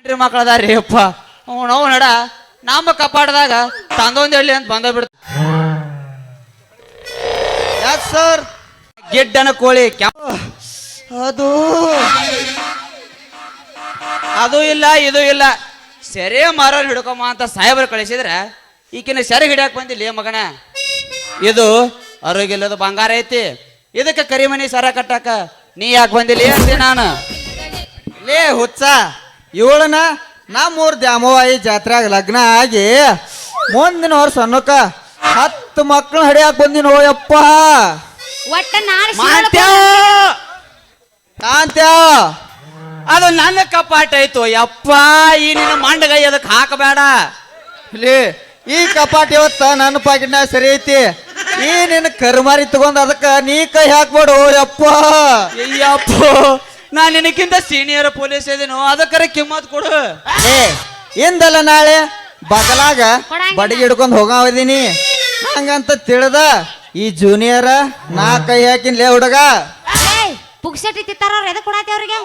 ಮಕ್ಕಳದಾರಿ ಅಪ್ಪ ನಾವು ನಡ ನಮ್ಮ ಕಪಾಟದಾಗ ತಂದೊಂದು ಹೇಳಿ ಅಂತ ಬಂದ ಬಿಡ್ತ ಯಾಕೆ ಸರ್ ಗಿಡ್ಡನ ಕೋಳಿ ಅದು ಅದು ಇಲ್ಲ ಇದು ಇಲ್ಲ ಸೆರೆ ಮಾರೋರು ಹಿಡ್ಕೊಮ್ಮ ಅಂತ ಸಾಹೇಬರು ಕಳಿಸಿದ್ರೆ ಈಕಿನ ಸೆರೆ ಹಿಡಿಯಕ್ ಬಂದಿಲ್ಲ ಮಗನ ಇದು ಆರೋಗ್ಯಲ್ಲದ ಬಂಗಾರ ಐತಿ ಇದಕ್ಕೆ ಕರಿಮನಿ ಸರ ಕಟ್ಟಾಕ ನೀ ಯಾಕೆ ಬಂದಿಲ್ಲ ಅಂತೆ ನಾನು ಲೇ ಹುಚ್ಚ ಇವಳನ ನಮ್ಮೂರ್ ದ್ಯಾಮವ್ವಾಯಿ ಜಾತ್ರೆಯಾಗ ಲಗ್ನ ಆಗಿ ಮುಂದಿನ ವರ್ಷ ಅನ್ನೋಕ 10 ಮಕ್ಳು ಹಡಿಯಾಕ ಬಂದಿನ ಯಪ್ಪ ಒಟ್ಟ ನಾಳೆ ಕಾಂತ್ಯ ಅದು ನನ್ನ ಕಪಾಟ ಆಯ್ತು ಯಪ್ಪ ಈ ನಿನ್ನ ಮಂಡಗೈ ಅದಕ್ಕೆ ಹಾಕಬೇಡ ಲೇ ಈ ಕಪಾಟ್ ಇವತ್ತ ನನ್ನ ಪಾಕೆಟ್ನಾಗ ಸರಿ ಐತಿ ಈ ನಿನ್ನ ಕರ್ಮಾರಿ ತಗೊಂಡ್ ಅದಕ್ಕ ನೀ ಕೈ ಹಾಕ್ಬೇಡು ಯಪ್ಪ ಅಯ್ಯಪ್ಪ ನಾ ನಿನಕ್ಕಿಂತ ಸೀನಿಯರ್ ಪೊಲೀಸ್ ಇದೀನೋ ಅದಕ್ಕರ ಕಿಮ್ಮತ್ ಕೊಡು ಏ ಇಂದಲ್ಲ ನಾಳೆ ಬಗಲಾಗ ಬಡಿಗೆ ಹಿಡ್ಕೊಂಡ್ ಹೋಗಾವದೀನಿ ಹಂಗಂತ ತಿಳಿದ ಈ ಜೂನಿಯರ ನಾ ಕೈ ಹಾಕಿನ್ ಲೇ ಹುಡುಗ ಪುಕ್ಸಟಿ ತಿತ್ತಾರ ಅವ್ರು ಎದಕ್ ಕೊಡಾತಿ ಅವ್ರಿಗೆ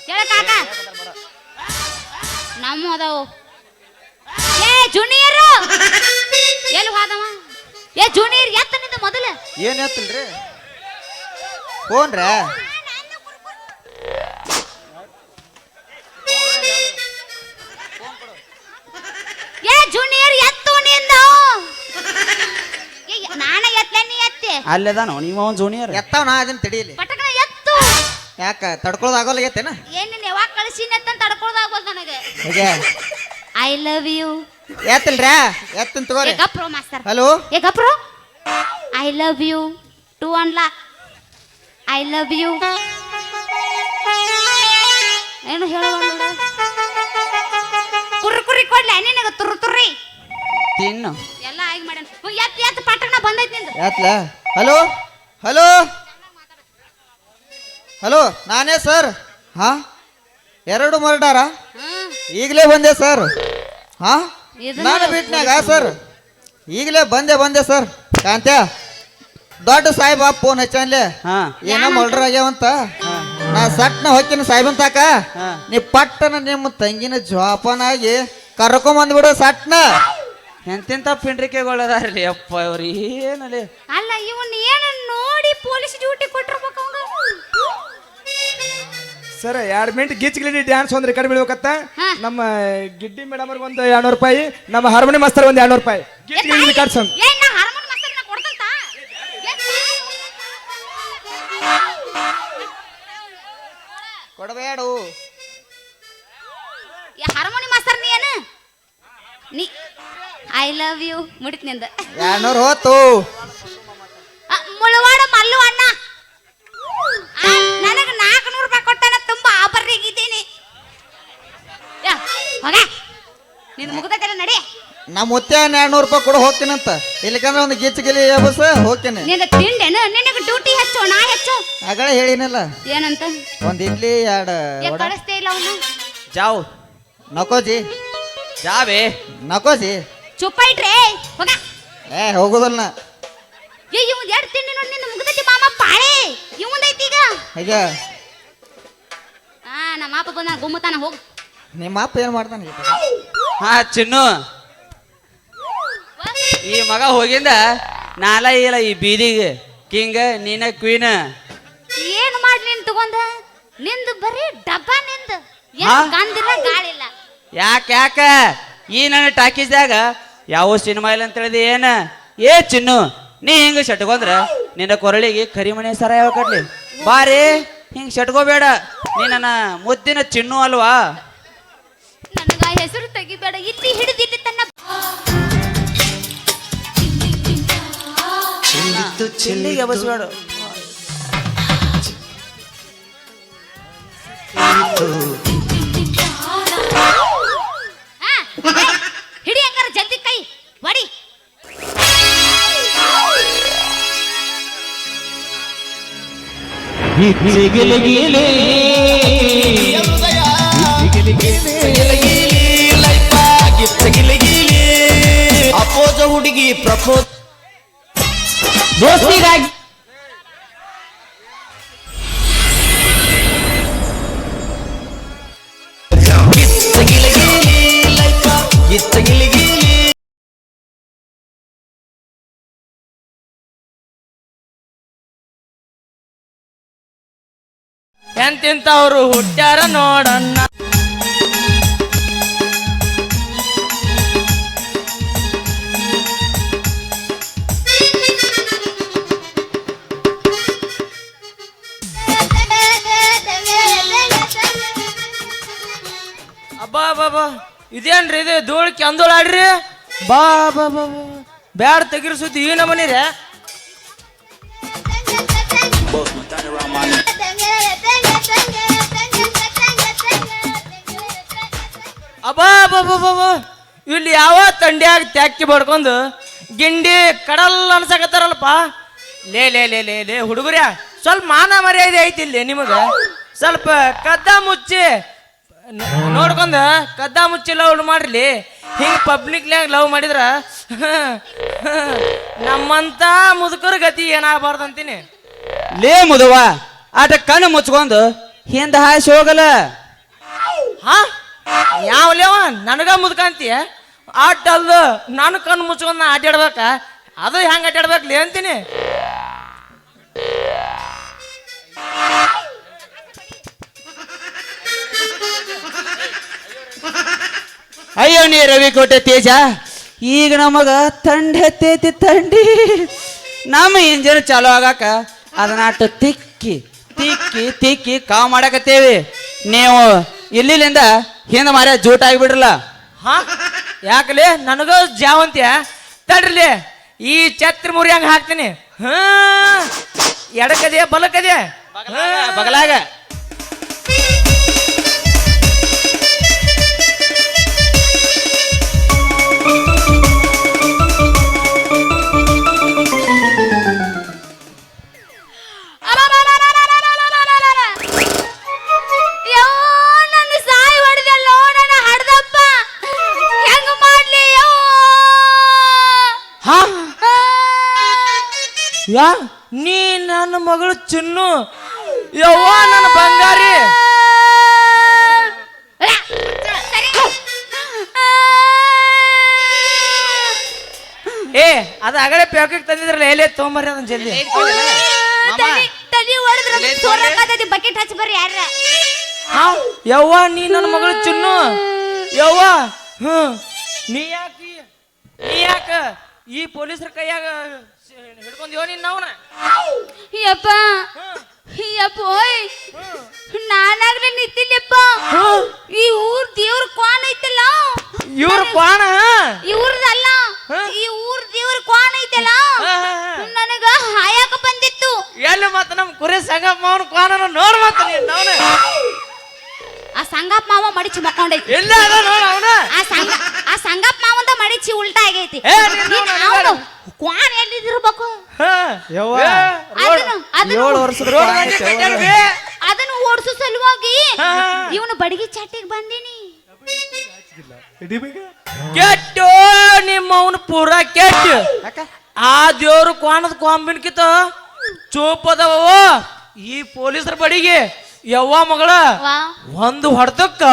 ಹೇಳ ಕಾಕ ನಮ್ಮ ಅದಾವು ಏ ಜೂನಿಯರ್ ಎಲ್ಲಿ ಹೋದವ ಏ ಜೂನಿಯರ್ ಎತ್ತ ನಿಂದ ಮೊದಲ ಏನ್ ಎತ್ತಲ್ರಿ ಫೋನ್ರ ಏ ಜೂನಿಯರ್ ಎತ್ತು ನಿಂದ ನಾನ ಎತ್ತಲೆ ನೀ ಎತ್ತೆ ಅಲ್ಲೇದಾನೋ ನೀವು ಅವನ್ ಜೂನಿಯರ್ ಎತ್ತಾವ ನಾ ಅದನ್ನ ತಡೀಲಿ ಪಟಕನ ಎತ್ತು ಯಾಕ ತಡ್ಕೊಳೋದಾಗೋಲ್ಲಾಗೈತೇನ ಏನ್ ನೀನ್ ಯಾವಾಗ ಕಳಿಸಿನ ಎತ್ತಂತ ತಡ್ಕೊಳ್ದಾಗೋದು ನನಗೆ ಹೇಗೆ ಐ ಲವ್ ಯು ಎತ್ತಲ್ರ ಎತ್ತನ್ ತಗೋರಿ ಗಪ್ರೋ ಮಾಸ್ತರ್ ಹಲೋ ಏ ಗಪ್ರೋ ಐ ಲವ್ ಯು ಟು ಅನ್ಲಾ ಐ ಲವ್ ಯು ಏನು ಹೇಳುವ ಕುರ್ರಿ ಕುರ್ರಿ ಕೊಡ್ಲ ನಿನಗ ತುರ್ರಿ ತಿನ್ನು ಎಲ್ಲ ಆಗಿ ಮಾಡ್ಯಾನ ಎತ್ ಎತ್ ಪಟಕನ ಬಂದೈತಿ ನಿಂದು ಎತ್ತಲ ಹಲೋ ಹಲೋ ಹಲೋ ನಾನೇ ಸರ್ ಹಾ 2 ಮರ್ಡಾರ ಈಗಲೇ ಬಂದೆ ಸರ್ ಹಾ ನಾನು ಬಿಟ್ನಾಗ ಸರ್ ಈಗಲೇ ಬಂದೆ ಸರ್ ಕಾಂತ್ಯ ದೊಡ್ಡ ಸಾಹೇಬ ಫೋನ್ ಹಚ್ಚನ್ಲೆ ಏನೋ ಮರ್ಡರ್ ಆಗ್ಯಾವಂತ ನಾ ಸಟ್ನ ಹೊಕ್ಕಿನ ಸಾಹೇಬನ್ ತಾಕ ನೀ ಪಟ್ಟನ ನಿಮ್ಮ ತಂಗಿನ ಜೋಪಾನಾಗಿ ಕರ್ಕೊಂಬಂದ್ಬಿಡು ಸಟ್ನ ಎಂತೆಂತ ಪಿಂಡ್ರಿಕೆಗಳದಾರ್ಲಿ ಅಪ್ಪ ಇವ್ರು ಏನಲ್ಲಿ ಅಲ್ಲ ಇವನ್ ಏನು ನೋಡಿ ಪೊಲೀಸ್ ಡ್ಯೂಟಿ ಕೊಟ್ಟಿರ್ಬೇಕು ಅವಂಗ ಸರ್ 2 ಮಿನಿಟ್ ಗಿಚ್ ಗಿಲಿ ಡ್ಯಾನ್ಸ್ ಒಂದ್ ರೆಕಾರ್ಡ್ ಬೀಳ್ಬೇಕತ್ತ ನಮ್ಮ ಗಿಡ್ಡಿ ಮೇಡಮ್ ಅವ್ರಿಗೆ ಒಂದು 200 ರೂಪಾಯಿ ನಮ್ಮ ಹಾರ್ಮೋನಿ ಮಾಸ್ತರ್ ಒಂದು 200 ರೂಪಾಯಿ ಗಿಚ್ ಗಿಲಿ ರೆಕಾರ್ಡ್ ಸಾಂಗ್ ಏನ್ ನಾ ಹಾರ್ಮೋನ್ ಮಾಸ್ತರ್ನ ಕೊಡ್ತಂತ ಕೊಡಬೇಡು ಹಾರ್ಮೋನಿ ಮಾಸ್ತರ್ ನೀ ಏನು ನೀ ಐ ಲವ್ ಯು ಮುಡಿತ್ ನಿಂದ 200 ಹೋತು ಮುಳವಾಡ ಮಲ್ಲು ಅಣ್ಣ ನನಗೆ 400 ರೂಪಾಯಿ ಕೊಟ್ಟಾನ ತುಂಬಾ ಆಭರಿಗಿದ್ದೀನಿ ಹೋಗ ನಿನ್ ಮುಗ್ದೈತಲ್ಲ ನಡಿ ನಾ ಮುತ್ತೆ 200 ರೂಪಾಯಿ ಕೊಡು ಹೋಗ್ತೀನಂತ ಇಲ್ಲಿಕಂದ್ರೆ ಒಂದು ಗಿಚ್ ಗಿಲಿ ಬಸ್ ಹೋಗ್ತೇನೆ ನಿನ್ನ ತಿಂಡೇನು ನಿನಗೆ ಡ್ಯೂಟಿ ಹೆಚ್ಚು ನಾ ಹೆಚ್ಚು ಆಗಲೇ ಹೇಳಿನಲ್ಲ ಏನಂತ ಒಂದು ಇಡ್ಲಿ 2 ಕಳಿಸ್ತೇ ಇಲ್ಲ ಅವನು ಜಾವ್ ನಕೋಜಿ ಜಾವೇ ನಕೋಜಿ ಚುಪ್ಪ ಇಟ್ರೆ ಹೋಗ ಹೋಗುದಲ್ಲ ಏ ಇವಂದ್ 2 ತಿಂಡಿ ನೋಡಿ ನಿನ್ನ ಮುಗ್ದೈತಿ ಮಾಮ ಪಾಳೆ ಇವಂದೈತಿ ಈಗ ಹೇಗೆ ನಮ್ಮ ಅಪ್ಪ ಬಂದ ಗುಮ್ಮತಾನ ಹೋಗು ನಿಮ್ಮ ಅಪ್ಪ ಏನ್ ಮಾಡ್ತಾನೆ ಹಾ ಚಿನ್ನು ಈ ಮಗ ಹೋಗಿಂದ ನಾಲ ಇಲ್ಲ ಈ ಬೀದಿಗೆ ಕಿಂಗ್ ನೀನ ಕ್ವೀನ್ ಏನು ಮಾಡ್ಲಿ ಅಂತ ತಗೊಂಡ ನಿಂದು ಬರೀ ಡಬ್ಬ ನಿಂದು ಗಂದಿಲ್ಲ ಗಾಳಿಲ್ಲ ಯಾಕ ಈ ನನ್ನ ಟಾಕೀಸ್ದಾಗ ಯಾವ ಸಿನಿಮಾ ಇಲ್ಲ ಅಂತ ಹೇಳಿದೆ ಏನ ಏ ಚಿನ್ನು ನೀ ಹಿಂಗ ಶಟ್ಕೊಂಡ್ರ ನಿನ್ನ ಕೊರಳಿಗೆ ಕರಿಮಣಿ ಸರ ಯಾವ ಕಟ್ಲಿ ಬಾರಿ ಹಿಂಗ್ ಶಟ್ಕೋಬೇಡ ನೀ ನನ್ನ ಮುದ್ದಿನ ಚಿನ್ನು ಅಲ್ವಾ ನನಗ ಹೆಸರು ತೆಗಿಬೇಡ ಇಲ್ಲಿ ಹಿಡಿದಿಟ್ಟು ತನ್ನ ಚಿಲ್ಲಿಗೆ ಬಸ್ಬೇಡ ಹಿಡಿ ಹಂಗಾರ ಜಲ್ದಿ ಕೈ ಬಡಿ ಅಪೋಜ ಹುಡುಗಿ ಪ್ರಪೋಜ್ ದೋಸ್ತಿಗಾಗಿ ಎಂತಿಂತವ್ರು ಹುಟ್ಟ್ಯಾರ ನೋಡಣ್ಣ. ಅಬ್ಬಾ ಬಾಬಾ ಇದೇನ್ರಿ ಇದು ಧೂಳ್ ಕೆಂದೋಳ ಆಡ್ರಿ ಬಾ ಬಾ ಬಾ ಬಾ ಬ್ಯಾಡ ತೆಗಿರ್ ಸುದ್ದಿ ಈ ನಮನಿ ರೇ. ಅಬ್ಬಾ ಬಾಬಾ ಬಾಬಾ ಇಲ್ಲಿ ಯಾವ ತಂಡ್ಯಾಗ ತ್ಯಾಕ್ಕಿ ಬಡ್ಕೊಂಡು ಗಿಂಡಿ ಕಡಲ್ ಅನ್ಸಕತ್ತಾರಲ್ಪ. ಲೇ ಲೇ ಲೇ ಲೇ ಲೇ ಹುಡುಗರ್ಯಾ ಸ್ವಲ್ಪ ಮಾನ ಮರ್ಯಾದೆ ಐತಿ ಇಲ್ಲಿ ನಿಮಗೆ. ಸ್ವಲ್ಪ ಕದ್ದ ಮುಚ್ಚಿ ನೋಡ್ಕೊಂಡ ಕದ್ದ ಮುಚ್ಚಿ ಲವ್ ಮಾಡ್ರಿ. ಹಿಂಗ್ ಪಬ್ಲಿಕ್ನ್ಯಾಗ ಲವ್ ಮಾಡಿದ್ರ ನಮ್ಮಂತ ಮುದುಕರ ಗತಿ ಏನಾಗಬಾರ್ದು ಅಂತೀನಿ. ಲೇ ಮುದುವ ಆಟ ಕಣ್ಣು ಮುಚ್ಕೊಂಡು ಹಿಂದ ಹಾಸಿ ಹೋಗಲ್ಲ. ಹಾ ಯಾವಲೇವ ನನಗ ಮುದುಕ ಅಂತೀಯ? ಆಟ ಅಲ್ದು ನಾನು ಕಣ್ಣು ಮುಚ್ಕೊಂಡ್ ನಾ ಅಡ್ಡಾಡ್ಬೇಕ, ಅದು ಹೆಂಗ ಅಡ್ಡಾಡ್ಬೇಕ್ಲಿ ಅಂತೀನಿ. ಅಯ್ಯೋ ನೀ ರವಿಕೋಟೆ ತೇಜ, ಈಗ ನಮಗ ಥಂಡಿ ಹತ್ತೈತಿ ಥಂಡಿ. ನಮ್ಮ ಇಂಜಿನ್ ಚಾಲು ಆಗಾಕ ಅದನ್ನಾಟ ತಿಕ್ಕಿ ತಿಕ್ಕಿ ತಿಕ್ಕಿ ಕಾವು ಮಾಡಕತ್ತೇವಿ. ನೀವು ಇಲ್ಲಿಂದ ಹಿಂದೆ ಮಾರ್ಯ ಜೂಟ್ ಆಗಿಬಿಡ್ರಲ್ಲ. ಹಾ ಯಾಕಲೆ ನನಗ ಜಾವಂತ್ಯ ತಡ್ರಲಿ ಈ ಛತ್ರ ಮುರಿ ಹಂಗ ಹಾಕ್ತೀನಿ. ಹಾ ಎಡಕದೆ ಬಲಕದೆ ಬಗಲಾಗ ಯಾ ನೀ ನನ್ನ ಮಗಳು ಚಿನ್ನು ಯವ್ವ ನನ್ನ ಬಂಗಾರಿ. ಏ ಅದ ಆಗಲೇ ಪ್ಯಾಕೆಟ್ ತಂದಿದ್ರಲ್ಲ ಎಲೆ ತೊಗೊಂಬರ್ರಿ ಅದನ್ನ ಜಲ್ದಿ. ಬಕೆಟ್ ಹಚ್ಚಿ ಬರ್ರಿ ಯಾರ. ಯವ್ವ ನೀ ನನ್ನ ಮಗಳು ಚಿನ್ನು ಯವ್ವ. ನೀ ಯಾಕ ಈ ಪೊಲೀಸರ ಕೈಯಾಗ ಹಿಡ್ಕೊಂಡ್ಯೋ ನೀನ್ ನಾವ್ನ? ಯಪ್ಪ ಯಪ್ಪ ಓಯ್ ನಾನಾಗ್ಲೇ ನಿಂತಿಲ್ಲಪ್ಪ. ಈ ಊರ್ ದೇವ್ರ ಕ್ವಾನ್ ಐತಲ್ಲ, ಇವ್ರ ಕ್ವಾಣ ಇವ್ರದಲ್ಲ, ಈ ಊರ್ ದೇವ್ರ ಕ್ವಾನ್ ಐತಲ್ಲ ನನಗ ಹಾಯಾಕ ಬಂದಿತ್ತು. ಎಲ್ಲಿ ಮತ್ತ ನಮ್ ಕುರಿ ಸಂಗಪ್ಪ ಮಾವನ ಕ್ವಾನ ನೋಡ್ ಮತ್ತ ನೀನ್ ನಾವ್ನ. ಆ ಸಂಗಪ್ಪ ಮಾವ ಮಡಿಚಿ ಮಕ್ಕೊಂಡೈತಿ. ಎಲ್ಲ ಅದ ನೋಡ ಅವನ. ಆ ಸಂಗಪ್ಪ ಮಾವಂದ ಮಡಿಚಿ ಉಲ್ಟಾ ಆಗೈತಿ. ಕ್ವಾನ್ ಎಲ್ಲಿದಿರ್ಬೇಕು? ಅದನ್ನು ಓಡಿಸೋ ಸಲುವಾಗಿ ಇವನು ಬಡಗಿ ಚಾಟಿಗೆ ಬಂದೀನಿ. ಕೆಟ್ಟು ನಿಮ್ಮ ಅವನು ಪೂರ ಕೆಟ್ಟು. ಆ ದೇವ್ರು ಕ್ವಾಣದ ಕ್ವಾಂಬಿನ್ಕಿತ ಚೂಪದವ ಈ ಪೊಲೀಸರ ಬಡಿಗೆ. ಯವ್ವ ಮಗಳ ಒಂದು ಹೊಡೆದಕ್ಕ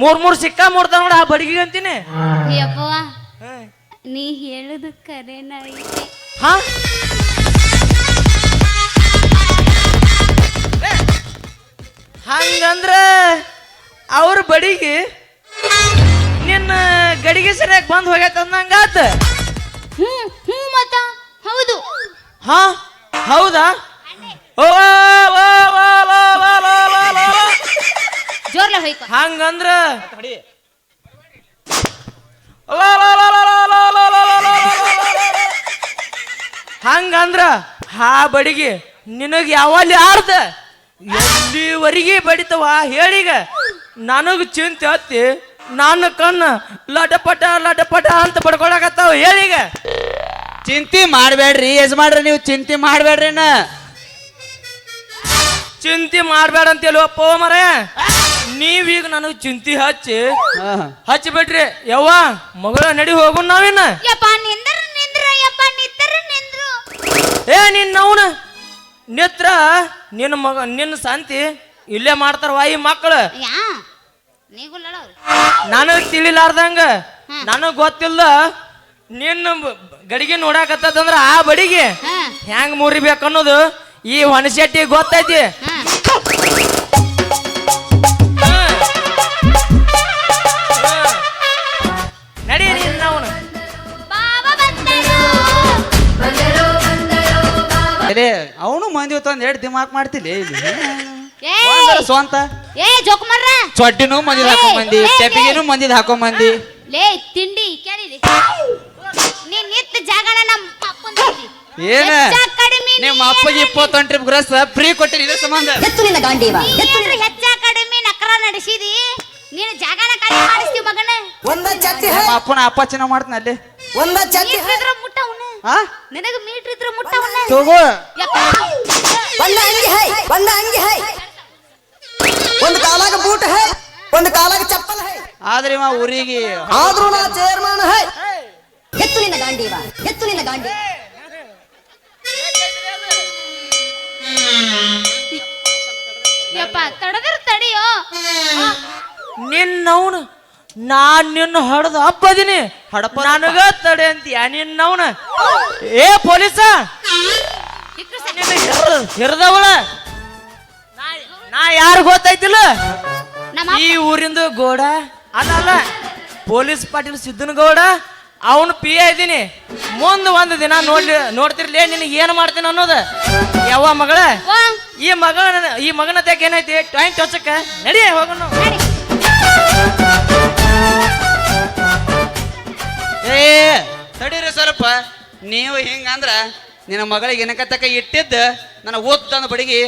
ಮೂರ್ ಸಿಕ್ಕ ಮೂಡ್ತಾವ ನೋಡ ಆ ಬಡಿಗೆ ಅಂತೀನಿ. ಯಪ್ಪವ್ವ ನೀ ಹೇಳುದು ಕರೆನ ಐತಿ. ಹಾ ಹಂಗಂದ್ರ ಅವ್ರ ಬಡಿಗೆ ನಿನ್ನ ಗಡಿಗೆ ಸರಿಯಾಗಿ ಬಂದ್ ಹೋಗ್ಯಾತ ಅಂದಂಗಾತ. ಮತ್ತ ಹೌದು. ಹಾ ಹೌದಾ? ಜೋರ್ಲ ಹೋಯ್ಕ. ಹಂಗಂದ್ರ ಹಂಗಂದ್ರ ಹಾ ಬಡಿಗೆ ನಿನಗ್ ಯಾವಲ್ಲಿ ಆಡ್ದ ಎಲ್ಲಿವರೆಗೆ ಬಡಿತವ ಹೇಳೀಗ. ನನಗ್ ಚಿಂತೆ ಹತ್ತಿ ನನ್ನ ಕಣ್ಣ ಲಟಪಟ ಲಟಪಟ ಅಂತ ಬಡ್ಕೊಳಕತ್ತಾವ ಹೇಳೀಗ. ಚಿಂತೆ ಮಾಡ್ಬೇಡ್ರಿ ಯಜಮಾನ್ರಿ, ನೀವು ಚಿಂತೆ ಮಾಡ್ಬೇಡ್ರಿ. ಚಿಂತೆ ಮಾಡ್ಬೇಡ ಅಂತ ಹೇಳುವಪ್ಪ ಮರ. ನೀವೀಗ ನನಗ್ ಚಿಂತೆ ಹಚ್ಚಿ ಬಿಟ್ರಿ. ಯವ್ವ ಮಗಳ ನಡಿ ಹೋಗು ನಾವೇನ. ಏ ನಿನ್ನ ಅವನ ನಿತ್ರ ನಿನ್ನ ಮಗ ನಿನ್ನ ಸಂತಿ ಇಲ್ಲೇ ಮಾಡ್ತಾರವ ಈ ಮಕ್ಕಳು. ನನಗ್ ತಿಳಿಲಾರ್ದಂಗ ನನಗ್ ಗೊತ್ತಿಲ್ಲ ನಿನ್ನ ಗಡಿಗೆ ನೋಡಾಕತ್ತದಂದ್ರ ಆ ಬಡಿಗೆ ಹೆಂಗ್ ಮುರಿಬೇಕು ಅನ್ನೋದು ಈ ಹೊಣಶೆಟ್ಟಿ ಗೊತ್ತೈತಿ ನಡಿ ನಾವು ಬಾಬಾ ಬಂದರು ಅವನು ಮಂದಿ ಹೊತ್ತೊಂದ್ ಎರಡು ದಿಮಾಕ್ ಮಾಡ್ತಿಲ್ಲ ಇಲ್ಲಿ ಏ ಸ್ವಂತ ಜೋಕುಮಾರ್ರ ಚೊಡ್ಡಿನೂ ಮಂದಿದ್ ಹಾಕೊಂಡ್ ಮಂದಿ ಟೆಪಿಗೆನೂ ಮಂದಿದ್ ಹಾಕೊಂಡ್ ಮಂದಿ ಲೇ ತಿಂಡಿ ಕೇಳಿಲಿ ನೀನ್ ನಿತ್ತ ಜಾಗನ ನಮ್ಮ ಅಪ್ಪಂದೈತಿ ಏನ ಕಡಿಮೆ ನಿಮ್ಮ ಅಪ್ಪಗೆ 28 ಟ್ರಿಪ್ ಗ್ರಸ್ ಫ್ರೀ ಕೊಟ್ಟಿನಿ ಇದ್ರ ಸಂಬಂಧ ಹೆಚ್ಚ ಕಡಿಮೆ ನಕರ ನಡೆಸಿದಿ ನೀನು ಜಾಗನ ಕಡಿಮೆ ಮಾಡಿಸ್ತೀವಿ ಮಗನ ನಮ್ಮ ಅಪ್ಪನ ಅಪ್ಪಾಚನ ಮಾಡ್ತಾನ ಅಲ್ಲಿ ಮೀಟ್ರ್ ಇದ್ರ ಮುಟ್ಟವನ ಹಾ ನಿನಗ ಮೀಟ್ರ್ ಇದ್ರ ಮುಟ್ಟವನ ತಗೋ ಒಂದು ಕಾಲಾಗ ಬೂಟ್ ಹೈ ಒಂದು ಕಾಲಾಗ ಚಪ್ಪಲ್ ಹೈ ಆದ್ರೆ ಇವ ಊರಿಗೆ ಆದ್ರೂ ನಾ ಚೇರ್ಮನ್ ಹೈ ಎತ್ತು ನಿನ್ನ ಗಾಂಡೀವ ಎತ್ತು ನಿನ್ನ ಗಾಂಡಿ ಯಪ್ಪ ತಡದ್ರ ತಡಿಯೋ ನಿನ್ನವನು ನಾನ್ ನಿನ್ನ ಹಡದ ಹಬ್ಬದಿನಿ ಹಡಪ ನನಗ ತಡೆ ಅಂತೀಯ ನಿನ್ನವನ ಏ ಪೊಲೀಸ ಹಿರಿದವಳ ನಾ ಯಾರು ಗೊತ್ತೈತಿಲ್ಲ ನಮ್ಮ ಈ ಊರಿಂದ ಗೌಡ ಅಲ್ಲ ಪೊಲೀಸ್ ಪಾಟೀಲ್ ಸಿದ್ದನ ಗೌಡ ಅವನು ಪಿ ಇದ್ದೀನಿ ಮುಂದೆ ಒಂದು ದಿನ ನೋಡ್ತಿರ್ಲಿ ನಿನಗೆ ಏನು ಮಾಡ್ತೀನಿ ಅನ್ನೋದ ಯಾವ ಮಗಳ ಈ ಮಗನ ತೆಗೆ ಏನೈತಿ ಟ್ವಾಯಿಂಟ್ ಹೊಚ್ಚಕ್ಕ ನಡಿ ಹೋಗೋಣ ಏ ತಡೀರಿ ಸ್ವಲ್ಪ ನೀವು ಹಿಂಗಂದ್ರ ನಿನ್ನ ಮಗಳಿಗೆ ಏನಕತ್ತಕ ಇಟ್ಟಿದ್ದ ನನ್ನ ಓದ್ ತಂದ ಬಡಿಗಿ